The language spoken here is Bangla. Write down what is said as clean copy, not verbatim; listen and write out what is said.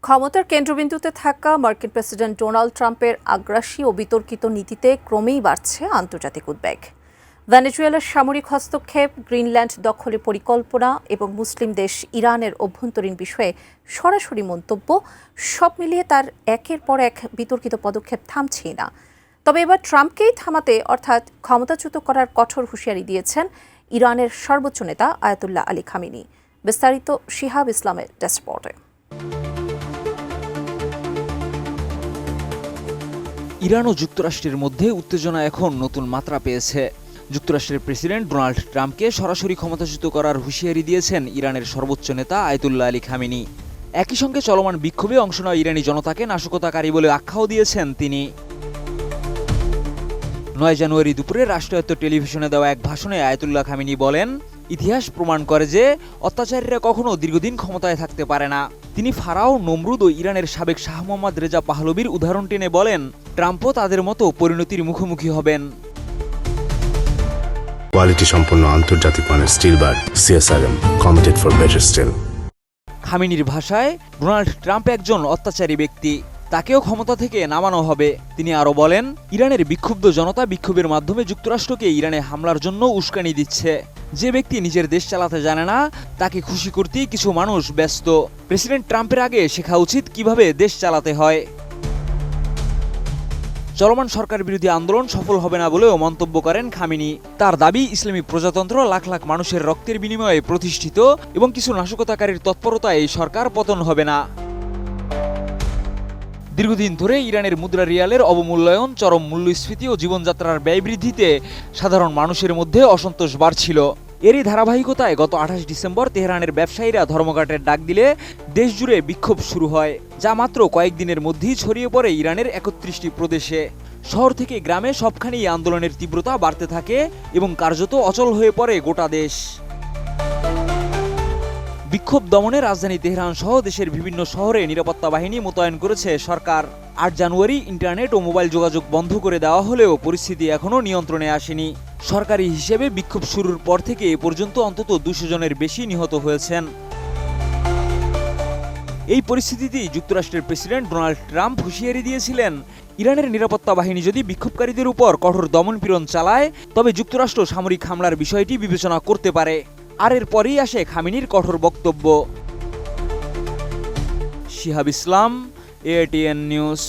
ক্ষমতার কেন্দ্রবিন্দুতে থাকা মার্কিন প্রেসিডেন্ট ডোনাল্ড ট্রাম্পের আগ্রাসী ও বিতর্কিত নীতিতে ক্রমেই বাড়ছে আন্তর্জাতিক উদ্বেগ। ভেনেজুয়েলার সামরিক হস্তক্ষেপ, গ্রিনল্যান্ড দখলের পরিকল্পনা এবং মুসলিম দেশ ইরানের অভ্যন্তরীণ বিষয়ে সরাসরি মন্তব্য, সব মিলিয়ে তার একের পর এক বিতর্কিত পদক্ষেপ থামছেই না। তবে এবার ট্রাম্পকেই থামাতে অর্থাৎ ক্ষমতাচ্যুত করার কঠোর হুঁশিয়ারি দিয়েছেন ইরানের সর্বোচ্চ নেতা আয়াতুল্লাহ আলী খামেনি। বিস্তারিত শিহাব ইসলামের ডেস্ক রিপোর্টে। ইরান ও যুক্তরাষ্ট্রের মধ্যে উত্তেজনা এখন নতুন মাত্রা পেয়েছে। যুক্তরাষ্ট্রের প্রেসিডেন্ট ডোনাল্ড ট্রাম্পকে সরাসরি ক্ষমতাচ্যুত করার হুঁশিয়ারি দিয়েছেন ইরানের সর্বোচ্চ নেতা আয়াতুল্লাহ আলী খামেনি। একই সঙ্গে চলমান বিক্ষোভে অংশ নেওয়া ইরানি জনতাকে নাশকতাকারী বলে আখ্যাও দিয়েছেন তিনি। 9 জানুয়ারি দুপুরে রাষ্ট্রায়ত্ত টেলিভিশনে দেওয়া এক ভাষণে আয়াতুল্লাহ খামেনি বলেন, ইতিহাস প্রমাণ করে যে অত্যাচারীরা কখনো দীর্ঘদিন ক্ষমতায় থাকতে পারে না। তিনি ফারাও, নমরুদ ও ইরানের সাবেক শাহ মোহাম্মদ রেজা পাহলবির উদাহরণ টেনে বলেন, ট্রাম্পও তাদের মতো পরিণতির মুখোমুখি হবেন। কোয়ালিটি সম্পন্ন আন্তর্জাতিক মানের steel bar CSRM, committed for better steel. খামেনির ভাষায়, ডোনাল্ড ট্রাম্প একজন অত্যাচারী ব্যক্তি, তাকেও ক্ষমতা থেকে নামানো হবে। তিনি আরও বলেন, ইরানের বিক্ষুব্ধ জনতা বিক্ষোভের মাধ্যমে যুক্তরাষ্ট্রকে ইরানে হামলার জন্য উস্কানি দিচ্ছে। যে ব্যক্তি নিজের দেশ চালাতে জানে না, তাকে খুশি করতেই কিছু মানুষ ব্যস্ত। প্রেসিডেন্ট ট্রাম্পের আগে শেখা উচিত কিভাবে দেশ চালাতে হয়। চলমান সরকার বিরোধী আন্দোলন সফল হবে না বলেও মন্তব্য করেন খামেনি। তার দাবি, ইসলামী প্রজাতন্ত্র লাখ লাখ মানুষের রক্তের বিনিময়ে প্রতিষ্ঠিত এবং কিছু নাশকতাকারীর তৎপরতায় এই সরকার পতন হবে না। দীর্ঘদিন ধরে ইরানের মুদ্রা রিয়ালের অবমূল্যায়ন, চরম মূল্যস্ফীতি ও জীবনযাত্রার ব্যয় বৃদ্ধিতে সাধারণ মানুষের মধ্যে অসন্তোষ বাড়ছিল। এরই ধারাবাহিকতায় গত 28 ডিসেম্বর তেহরানের ব্যবসায়ীরা ধর্মঘটের ডাক দিলে দেশজুড়ে বিক্ষোভ শুরু হয়, যা মাত্র কয়েকদিনের মধ্যেই ছড়িয়ে পড়ে ইরানের 31টি প্রদেশে। শহর থেকে গ্রামে সবখানেই আন্দোলনের তীব্রতা বাড়তে থাকে এবং কার্যত অচল হয়ে পড়ে গোটা দেশ। বিক্ষোভ দমনে রাজধানী তেহরান সহ দেশের বিভিন্ন শহরে নিরাপত্তা বাহিনী মোতায়েন করেছে সরকার। 8 জানুয়ারি ইন্টারনেট ও মোবাইল যোগাযোগ বন্ধ করে দেওয়া হলেও পরিস্থিতি এখনও নিয়ন্ত্রণে আসেনি। সরকারি হিসেবে বিক্ষোভ শুরুর পর থেকে এ পর্যন্ত অন্তত 200 জনের বেশি নিহত হয়েছেন। এই পরিস্থিতিতেই যুক্তরাষ্ট্রের প্রেসিডেন্ট ডোনাল্ড ট্রাম্প হুঁশিয়ারি দিয়েছিলেন, ইরানের নিরাপত্তা বাহিনী যদি বিক্ষোভকারীদের উপর কঠোর দমনপীড়ন চালায়, তবে যুক্তরাষ্ট্র সামরিক হামলার বিষয়টি বিবেচনা করতে পারে। আর এরপরেই আসে খামেনির কঠোর বক্তব্য। শিহাব ইসলাম, ATN নিউজ।